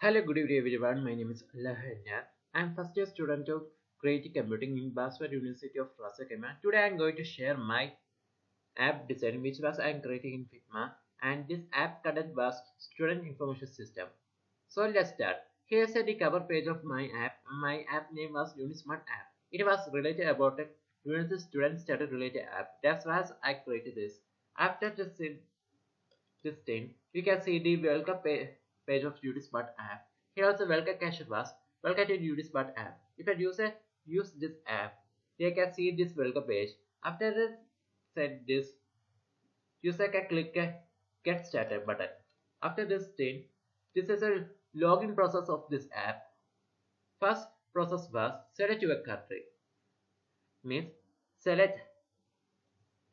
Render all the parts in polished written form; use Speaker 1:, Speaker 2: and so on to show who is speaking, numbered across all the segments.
Speaker 1: Hello, good evening everyone. My name is Lahanya. I'm first year student of Creative Computing in Baswar University of Rasakema. Today I'm going to share my app design which was I'm creating in Figma, and this app content was student information system. So let's start. Here's the cover page of my app. My app name was UniSmart App. It was related about a university student study related app. That's why I created this. After this thing, you can see the page of UniSmart app. Here also welcome cache was welcome to UniSmart app. If a user use this app, they can see this welcome page. After this set this, user can click a get started button. After this thing, this is a login process of this app. First process was select your country. Means select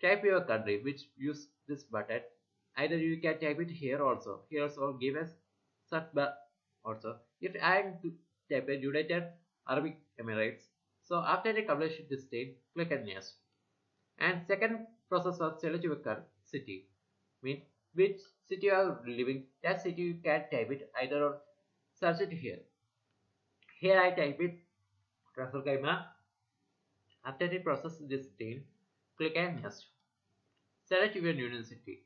Speaker 1: type your country which use this button. Either you can type it here also. Here also give us search bar also. If I am to type a United Arab Emirates, so after the completion this state, click on yes. And second process was select your city. Means which city you are living, that city you can type it either or search it here. Here I type it Rasul Kaima. After the process this thing, click on yes. Select your university.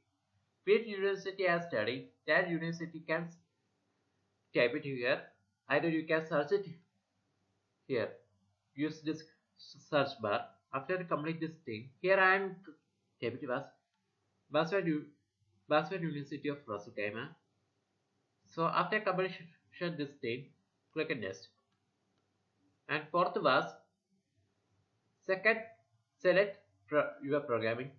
Speaker 1: Which university I study, that university can type it here. Either you can search it here. Use this search bar. After complete this thing, here I am type it was Baswar University of Rasukema. So after completion this thing, click on next. And fourth was second select your programming.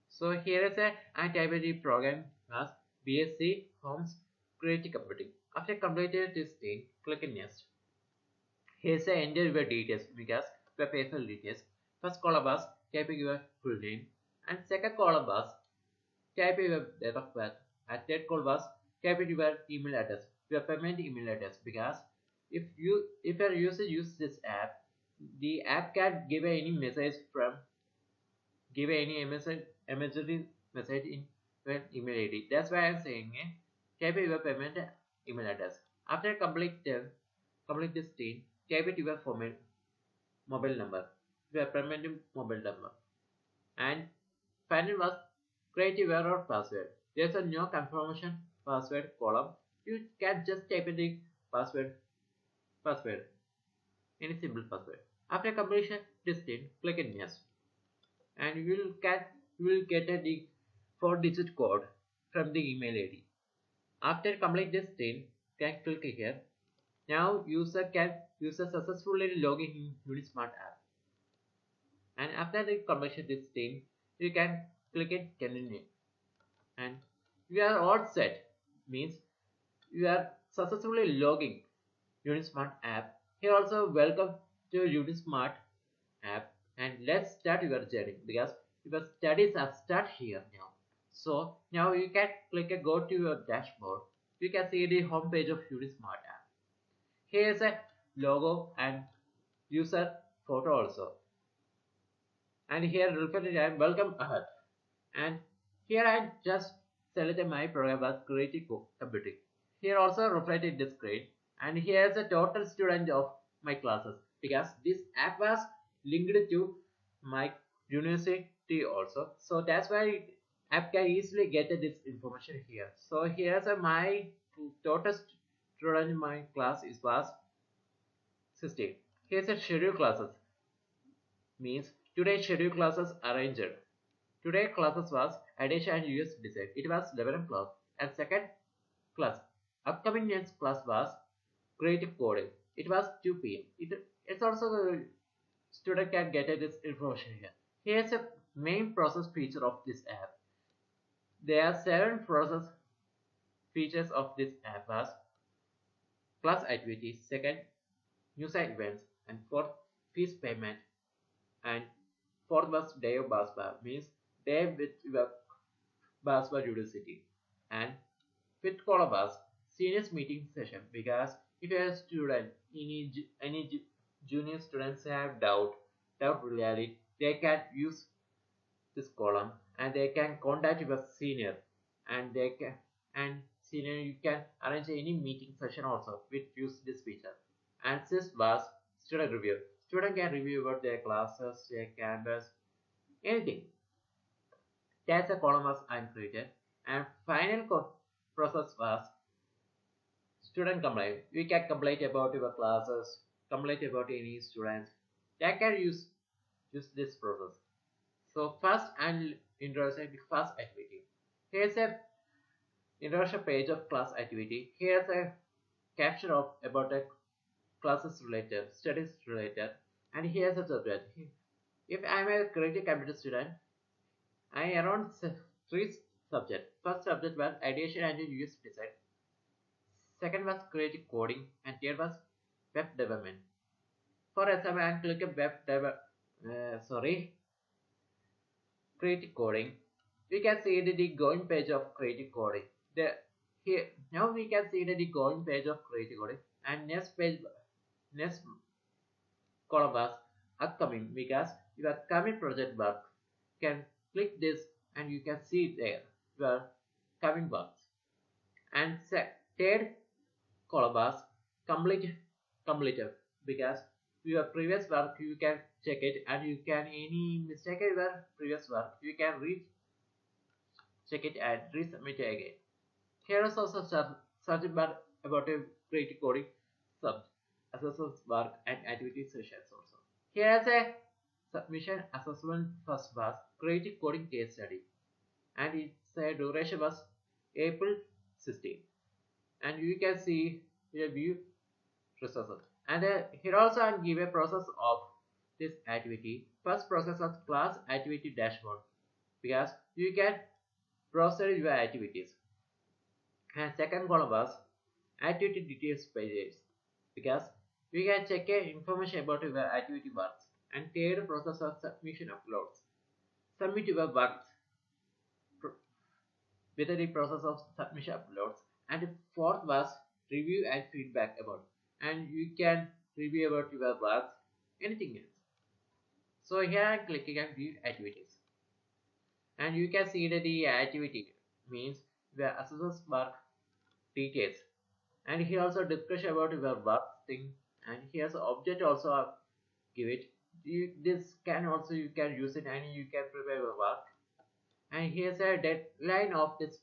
Speaker 1: So here is a I type the program as BSc Homes Creative Computing. After completed this thing, click on next. Here's a enter your details because your personal details. First column was typing your full name, and second column was typing your date of birth, and third column was typing your email address, your permanent email address. Because if your user uses this app, the app can give any message from give any emergency message in your email ID. That's why I'm saying type your payment email address. After complete this thing, type it your mobile number, your permanent mobile number. And final was create your error password. There's a no confirmation password column. You can just type in the password, any simple password. After completion this thing, click on yes, and you will get a 4-digit code from the email ID. After complete this thing, can click here. Now user successfully log in UniSmart app. And after the completion this thing, you can click it continue. And you are all set. Means you are successfully logging UniSmart app. Here also welcome to UniSmart app, and let's start your journey because your studies are start here now. So now you can click a go to your dashboard. You can see the home page of UniSmart app. Here is a logo and user photo also. And here reflected I am welcome ahead. And here I just selected my program as Creative Computing. Here also reflected the screen. And here is a total student of my classes because this app was linked to my university also. So that's why app can easily get this information here. So here's my total student in my class was 16. Here's a schedule classes. Means today schedule classes arranged. Today classes was addition and US design. It was 11 o'clock. And second class, upcoming next class was creative coding. It was 2 p.m. It's also the student can get this information here. Here's a main process feature of this app. There are 7 process features of this app as class activities, second user events, and fourth fees payment, and fourth was day of Basbar means day with your Basbar University, and fifth column was seniors meeting session because if you are a student, any junior students have doubt really, they can use this column and they can contact your senior, and they can, and senior, you can arrange any meeting session also which use this feature. And sixth was student review. Student can review about their classes, their campus, anything. That's a column was uncreated. And final process was student complaint. You can complain about your classes, complain about any students. They can use this process. So first and introduction first activity. Here's a introduction page of class activity. Here's a caption of about a classes related, studies related, and here's a subject. If I'm a creative computer student, I around three subjects. First subject was ideation and UX design. Second was creative coding, and third was web development. For example, I click a creative coding. We can see the going page of creative coding. Here now we can see the going page of creative coding, and next column was upcoming because your upcoming project work. You can click this and you can see there your coming works. And third column was completed because your previous work you can check it, and you can any mistake in your previous work you can check it and resubmit it again. Here is also search bar about a creative coding sub assessment work and activity sessions also. Here is a submission assessment first was creative coding case study, and its duration was April 16, and you can see here view results. And here also I give a process of this activity. First process of class activity dashboard because you can process your activities. And second column was activity details pages because you can check information about your activity works. And third process of submission uploads. Submit your works with the process of submission uploads. And fourth was review and feedback about, and you can review about your works, anything else. So here I am clicking on view activities, and you can see that the activity means the assessor's work details, and here also discussion about your work thing, and here's an object also give it. This can also you can use it and you can prepare your work. And here's a deadline of this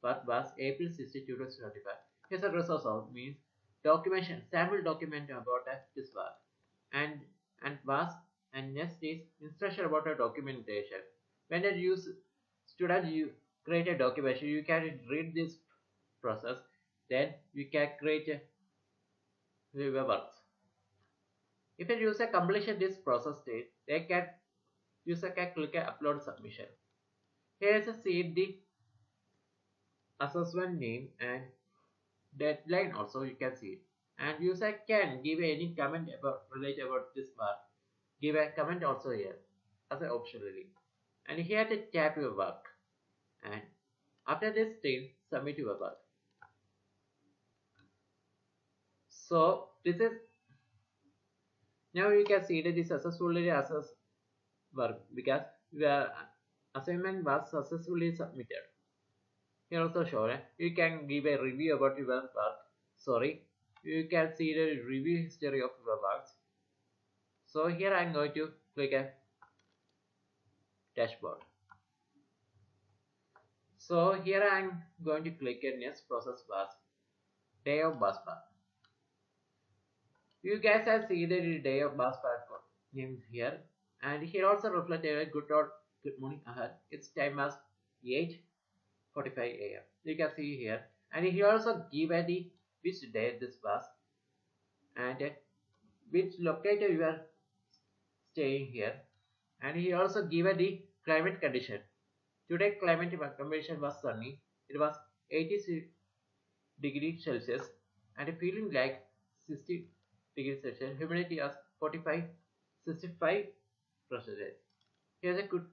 Speaker 1: work was April 16, 2025. Here's a resource of means documentation, sample document about this work, and next is instruction about a documentation. When you student you create a documentation, you can read this process, then you can create your works. If a user completion this process state, user can click upload submission. Here is a see the assessment name and deadline also you can see it. And user can give any comment related about this work. Give a comment also here as an optionally. And here to tap your work. And after this thing, submit your work. So this is now you can see that this successfully assessed work because the assignment was successfully submitted. Here also show you can give a review about your work. Sorry, you can see the review history of your works. So here I am going to click a dashboard. So here I am going to click a next process was day of bus bar. You guys have seen the day of bus bar name here, and here also reflected good morning ahead. Its time was 8:45 a.m. You can see here, and here also give the which day this was and which located you are staying here, and he also give the climate condition. Today climate condition was sunny. It was 80 degrees Celsius and feeling like 60 degrees Celsius. Humidity was 65%. Here's a good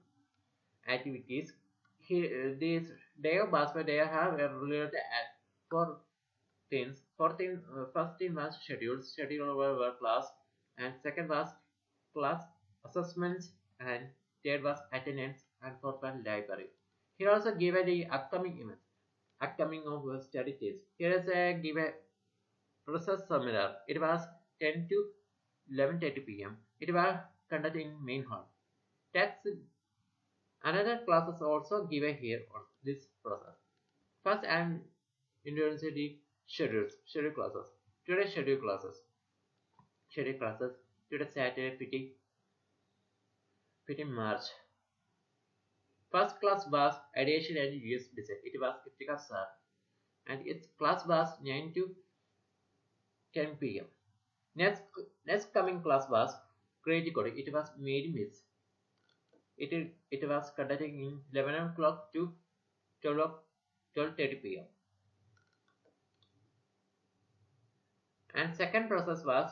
Speaker 1: activities. Here, this day of basketball they have related four things. First thing was schedule of our class, and second was class assessments, and third was attendance, and fourth one library. Here also given the upcoming events. upcoming of study dates. Here is a given process seminar. It was 10 to 11:30 p.m. It was conducted in main hall. Text another classes also given here on this process. First and university schedule classes. Today schedule classes. Today Saturday 15 March. First class was addition and US design. It was Kritika sir, and its class was 9 to 10 p.m. Next coming class was Creative Coding. It was made miss. It was conducted in 11 o'clock to 12:30 p.m. And second process was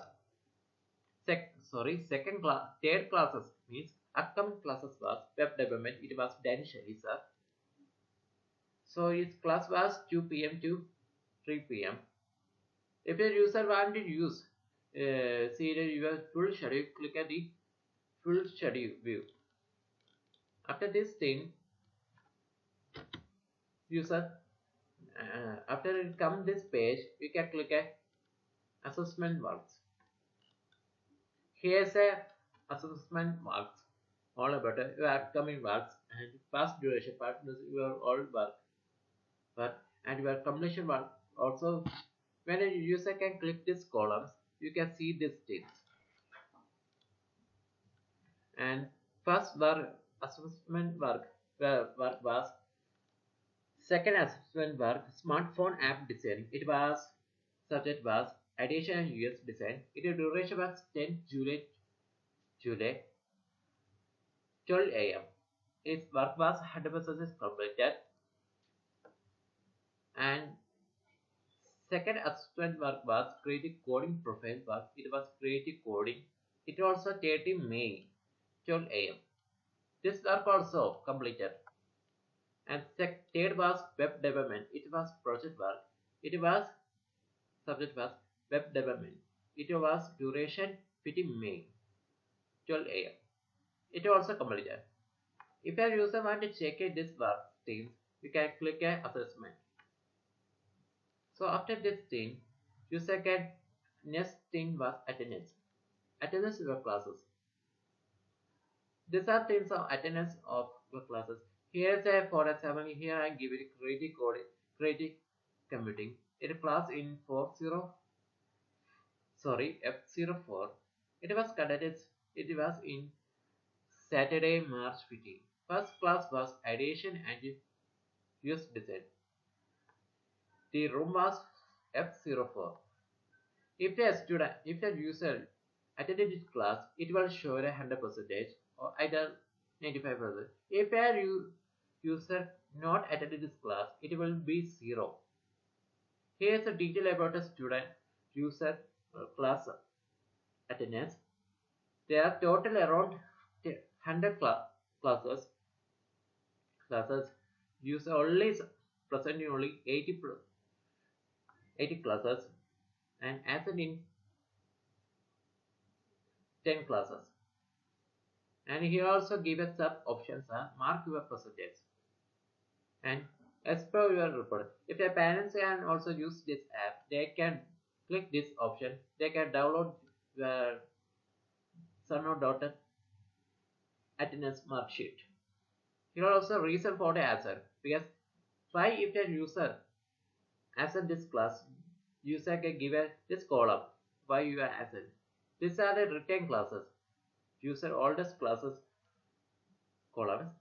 Speaker 1: third classes means upcoming classes was web development. It was Danish sir. So its class was 2 p.m. to 3 p.m. If a user want to use see your full schedule, click at the full schedule view. After this thing, user after it come this page, you can click at assessment works. Here's a assessment works all about your upcoming works and past duration part is your old work and your completion work. Also, when a user can click these columns, you can see these things. And first assessment work was second assessment work smartphone app design. It was subject was addition and US design. Its duration was 10 July 12 a.m. Its work was 100% completed. And second assessment work was creative coding profile work. It was creative coding. It also 30 May 12 a.m. This work also completed. And third was web development. It was project work. It was subject was web development. It was duration 15 May 12 a.m. It also completed. If a user want to check this work things, you can click a assessment. So after this thing, user can next thing was attendance. Attendance your classes. These are things of attendance of your classes. Here's a for example, here I give it creative computing. It class in F04. It was conducted. It was in Saturday, March 15. First class was addition and US design. The room was F04. If the user attended this class, it will show 100% or either 95%. If a user not attended this class, it will be 0. Here is a detail about a student user class attendance. There are total around 100 classes. User only presenting only 80 classes and attend in 10 classes. And here also given sub options are mark your percentage and explore your report. If your parents can also use this app, they can click this option. They can download your son or daughter attendance mark sheet. Here also reason for the answer because why if the user answer this class, user can give this column why you are answered. These are the written classes. User oldest classes columns.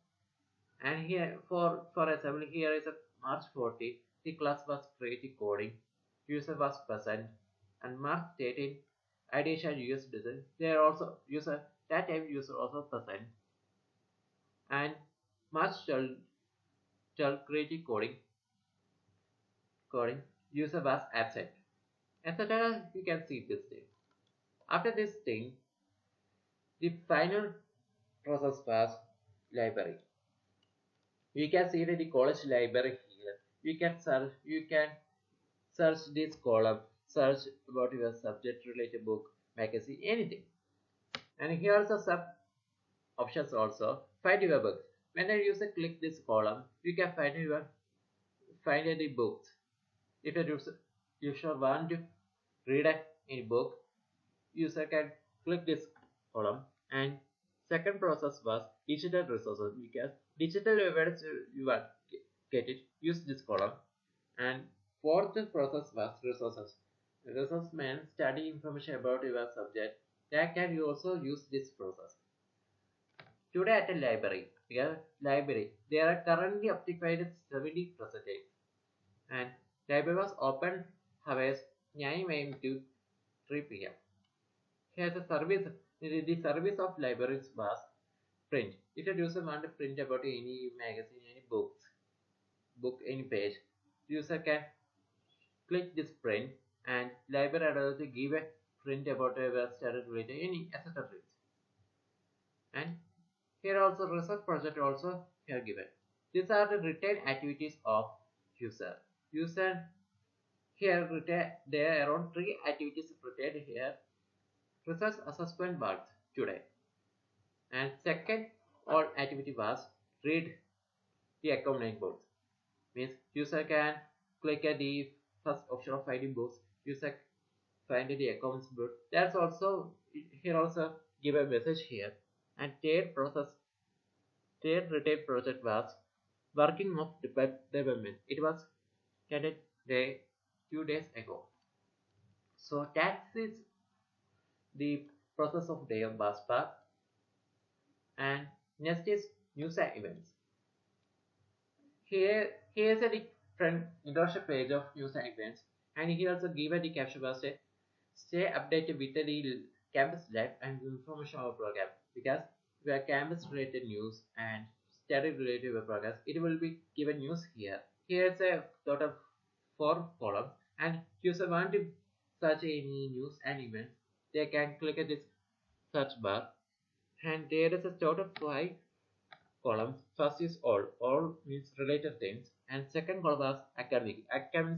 Speaker 1: And here for example here is a March 40. The class was creative coding. User was present. And March 13 addition US design. There also user that time user also present. And March 12 creative coding user was absent, etc. You can see this thing. After this thing, the final process was library. You can see the college library here. You can search this column, search about your subject related book, magazine, anything. And here are the sub options also. Find your book. When a user click this column, you can find find any books. If a user want to read any book, user can click this column. And second process was digital resources, because digital evidence you want get it, use this column. And fourth process was resources. Resource means study information about your subject. That can you also use this process. Today at a library, there are currently occupied 70%, and library was open hours 9 a.m. to 3 p.m. Here's a service. The service of libraries was print. If a user want to print about any magazine, any book, any page, user can click this print, and library allows to give a print about a study related any etc. And here also research project also here given. These are the written activities of user. User here written there are around 3 activities written here. Research assessment works today. And second all activity was read the account name boards. Means user can click at the first option of finding books. User find the accounts board. That's also here also give a message here. And third retail project was working of development. It was started 2 days ago. So that is the process of day of BASPA. And next is news and events. Here's a different introduction page of news and events, and here also given the caption was stay updated with the campus life and information of program, because we are campus related news and study related programs. It will be given news here. Here's a total of 4 columns, and user want to search any news and events, they can click at this search bar, and there is a total of 5 columns. First is all means related things, and second column was academic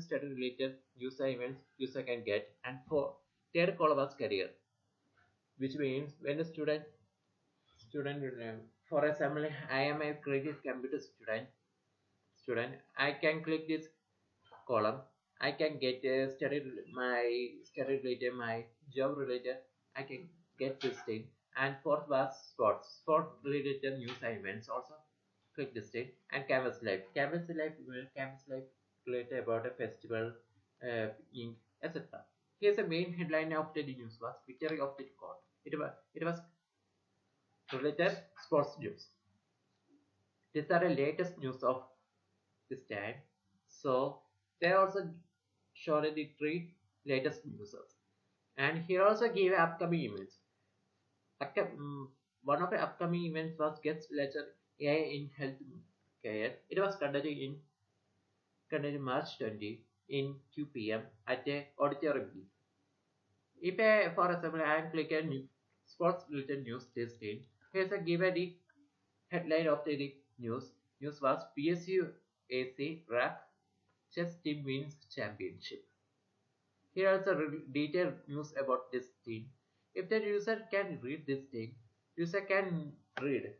Speaker 1: study related user events user can get, and third column was career, which means when the student for example I am a creative computer student, I can click this column, I can get my study related, my job related, I can get this thing. And fourth was sport related news and events also click this thing. And campus life related about a festival, ink, etc. Here's the main headline of the news was victory of the court. It was related sports news. These are the latest news of this time. So they also showed the 3 latest news. And here also give upcoming events. One of the upcoming events was guest lecture AI in health care. It was conducted March 20 in 2 p.m. at a auditorium. If for example I am clicking sports related news listing, here's a given the headline of the news. News was PSU AC rap chess team wins championship. Here also detailed news about this team. If the user can read this thing, user can read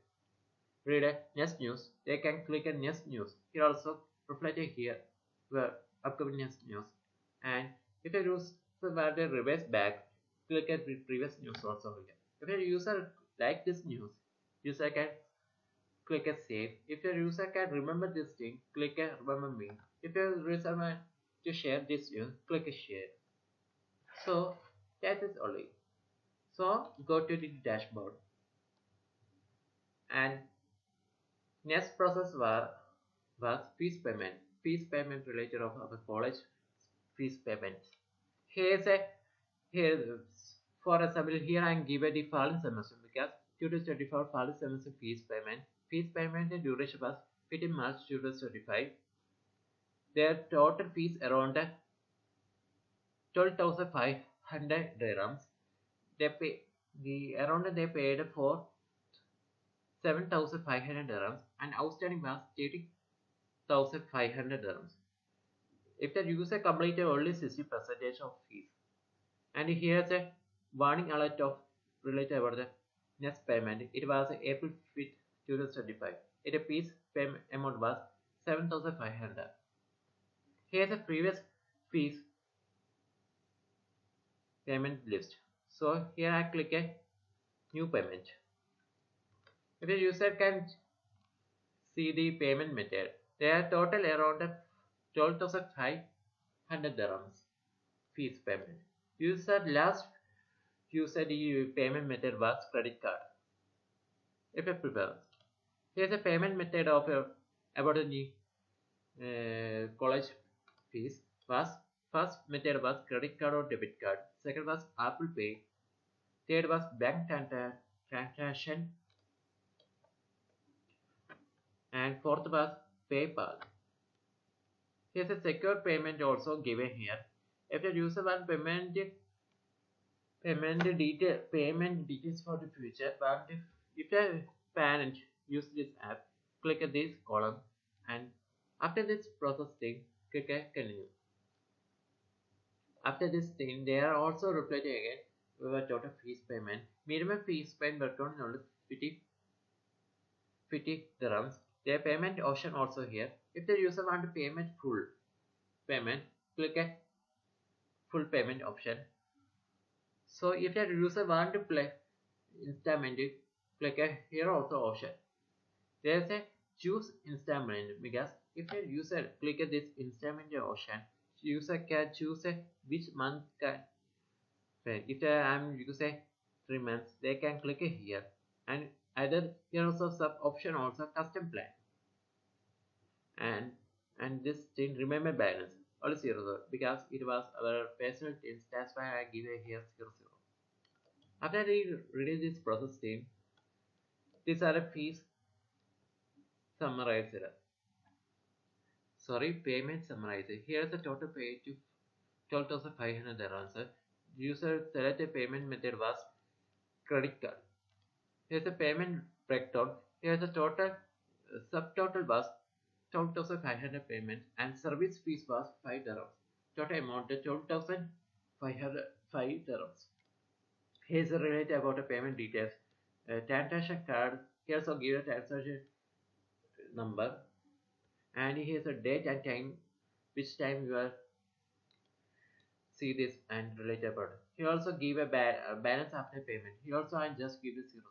Speaker 1: a next news. They can click on next news. Here also reflected here where upcoming next news. And if a user want to reverse back, click at the previous news also here. If a user like this news, user can click a save. If your user can remember this thing, click a remember me. If your user want to share this news, click a share. So that is only. So go to the dashboard, and next process was fees payment related of our college fees payment. Here for example here I am given the falling semester, because 2024 falling semester fees payment and duration was 15 March 2025. Their total fees around 12,500 dirhams. They paid for 7,500 dirhams, and outstanding was 30,500 dirhams. If the user completed only 60% of fees. And here's a warning alert of related about the next payment. It was April 5th, 2025. Its fees payment amount was 7,500. Here's a previous fees payment list. So here I click a new payment. If the user can see the payment method, there are total around 12,500 dirhams fees payment. User last used the payment method was credit card. If I prefer, here's a payment method of about the college fees was first method was credit card or debit card. Second was Apple Pay. Third was bank transaction, and fourth was PayPal. Here's a secure payment also given here. If the user wants payment details for the future, but if a parent use this app, click at this column, and after this processing, click a continue. After this thing, they are also replied again with a total fees payment. Minimum fees payment work on 50 dirhams. Their payment option also here. If the user want to payment full payment, click a full payment option. So if the user want to play installment, click a here also option. There's a choose installment because if the user click at this installment option, user can choose which month can pay. If I'm using 3 months, they can click here, and either here also sub option also custom plan, and this thing remember balance all 0 because it was our personal things. That's why I give it here 0. After I release this process thing, these are the fees summarized. Sorry, payment summarizer. Here's the total pay to 12,500 dirhams. User selected payment method was credit card. Here's the payment breakdown. Here's the total subtotal was 12,500 payment and service fees was 5 dirhams. Total amount 12,505 dirhams. Here's a related about the payment details. Transaction card. Here's a give a transaction number, and here's a date and time, which time you are see this and related about. He also give a balance after payment. He also I just give it 0.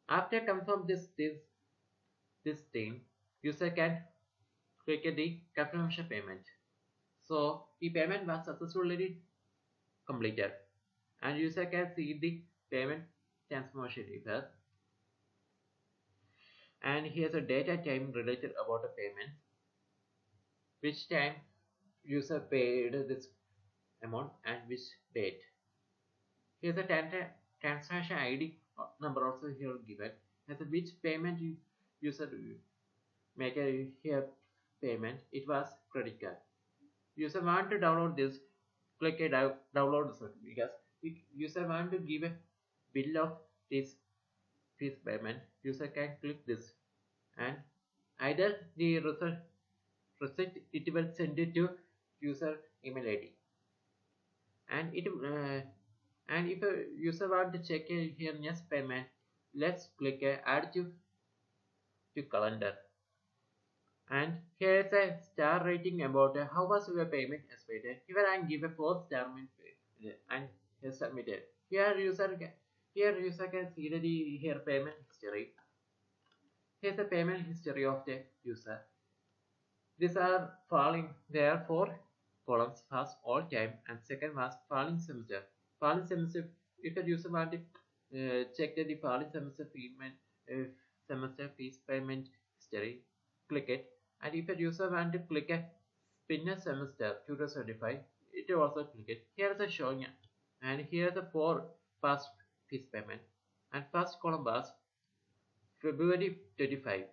Speaker 1: After confirm this thing, user can click the confirmation payment. So the payment was successfully completed, and user can see the payment transformation here. And here's a date and time related about the payment, which time user paid this amount and which date. Here's a transaction ID number also here given. As a which payment user make a here payment. It was credit card. User want to download this, click a download result because if user want to give a bill of this payment, user can click this, and either the receipt it will send it to user email ID, and if a user want to check here next payment, let's click add to calendar, and here is a star rating about how was your payment expected. Here I give a 4-star and here submitted. Here user can see the here payment history. Here's the payment history of the user. These are falling. There are 4 columns. First all time, and second was falling semester. Falling semester. If the user want to check the falling semester fees payment history, click it. And if the user want to click a spinner semester 2025, it also click it. Here is a showing, and here is the 4 past fees payment. And first column was February 25.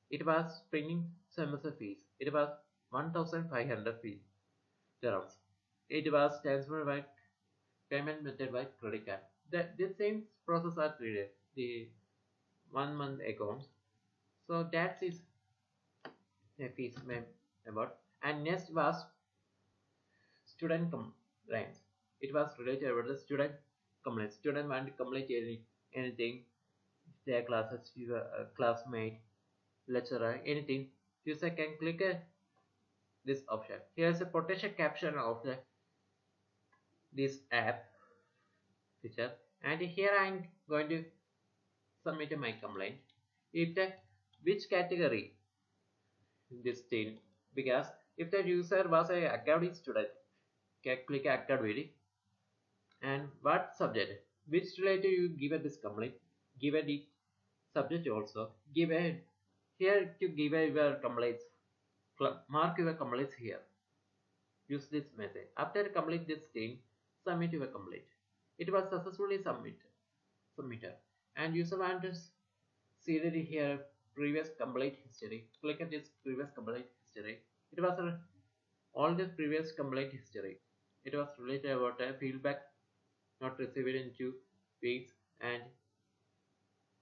Speaker 1: It was spring semester fees. It was 1,500 fees dirhams. It was transferred by payment method by credit card. The same process are treated the 1 month accounts. So that is the fees about. And next was student complaints. It was related about the student complaints. Student want to complain anything, their classes, your classmate, lecturer, anything. User can click this option. Here's a potential caption of this app feature, and here I'm going to submit my complaint. If the which category this thing, because if the user was a academic student, click academic, and what subject, which related you give this complaint, give the subject also, give a here to give your complaints, mark your complaints here. Use this method. After complete this thing, submit your complaint. It was successfully submitted. And user want to see that here previous complaint history. Click at this previous complaint history. It was all this previous complaint history. It was related about a feedback not received in 2 weeks, and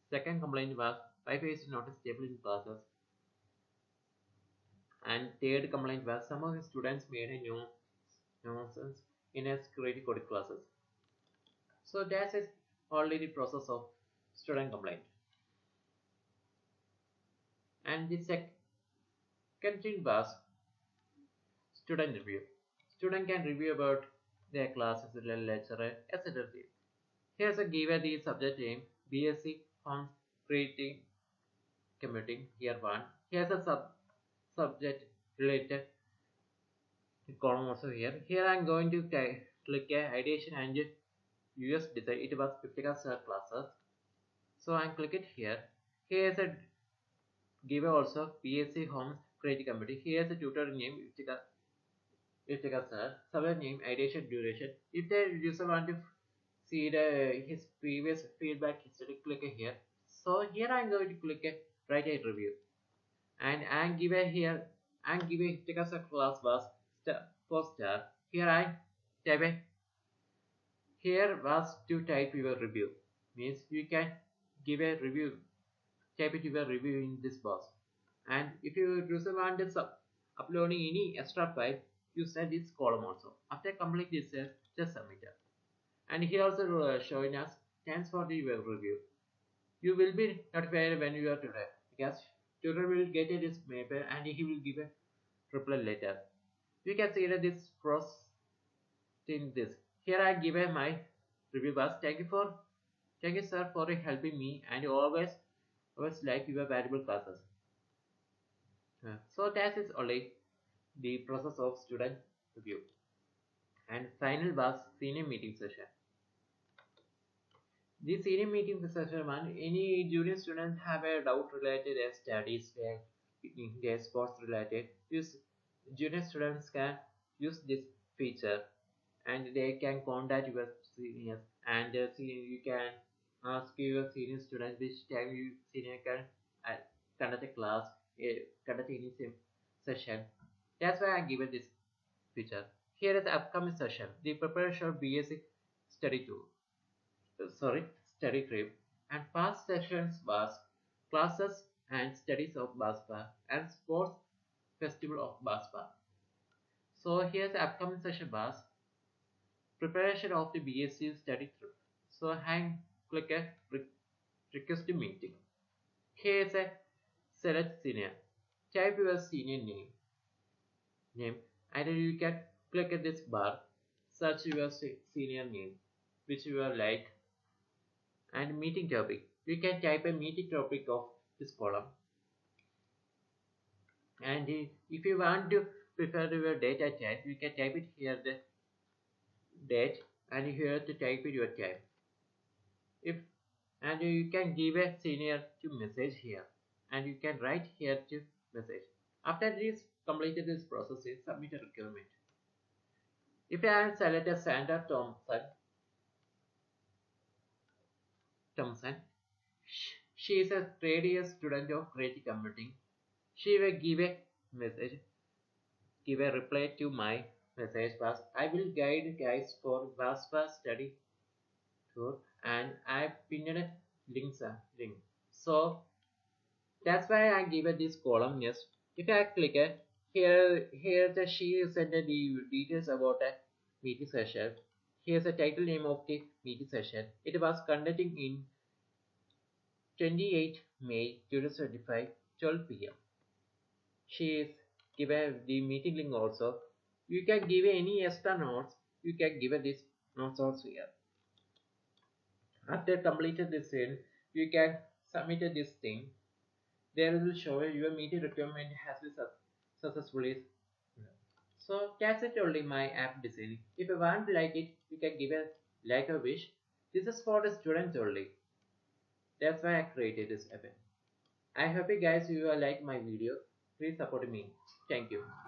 Speaker 1: second complaint was Wi-Fi is not stable in classes, and third complaint was some of the students made a nonsense in a creative coding classes. So that is only the process of student complaint. And the second thing was student review. Student can review about their classes, lecturer, etc. Here's a given the subject name BSc on Creative Computing Yr1. Here's a subject related column also here. Here I'm going to click ideation and US design. It was 50 classes. So I'm click it here. Here's a give also BSc Home Creative Computing. Here's a tutor name subject name, ideation, duration. If the user want to see his previous feedback history, click here. So here I'm going to click write a review, and I'm give here I'm giving class was 4 star. Here I type here was to type your review, means you can give a review, type it your review in this box. And if you user want to uploading any extra file, you send this column also. After complete this just submit it. And here also showing us thanks for the review. You will be notified when you are today, because tutor will get this paper and he will give a reply later. You can see that this process in this. Here I give my review was thank you sir for helping me, and always like your valuable classes. So that is only the process of student review. And final was senior meeting session. The senior meeting session one, any junior students have a doubt related to studies, their sports related, use junior students can use this feature, and they can contact your seniors, and you can ask your senior students which time you senior can conduct a class, conduct any session. That's why I given this feature. Here is the upcoming session, the preparation of BSc study tool. Study trip, and past sessions was classes and studies of BASPA and sports festival of BASPA. So here's the upcoming session was preparation of the BSc study trip. So hang click a request meeting. Here's a select senior. Type your senior name, and you can click at this bar, search your senior name which you are like, and meeting topic. You can type a meeting topic of this column, and if you want to prefer your data type, you can type it here the date, and here to type it your time. And you can give a senior to message here, and you can write here to message. After this completed this process, is submit a requirement. If I am selected Sandra Thompson, she is a 3rd-year student of Creative Computing. She will give a message, give a reply to my message was I will guide guys for VASPA study tour, and I pinned a link. So that's why I give it this column. Yes, if I click it here, she sent the details about a meeting session. Here's the title name of the meeting session. It was conducting in 28 May 2025, 12 p.m. She is give the meeting link also. You can give any extra notes. You can give this notes also here. After completed this thing, you can submit this thing. There will show your meeting requirement has been successfully. So that's it only my app design. If you want to like it, you can give a like or wish. This is for the students only. That's why I created this app. I hope you guys you like my video. Please support me. Thank you.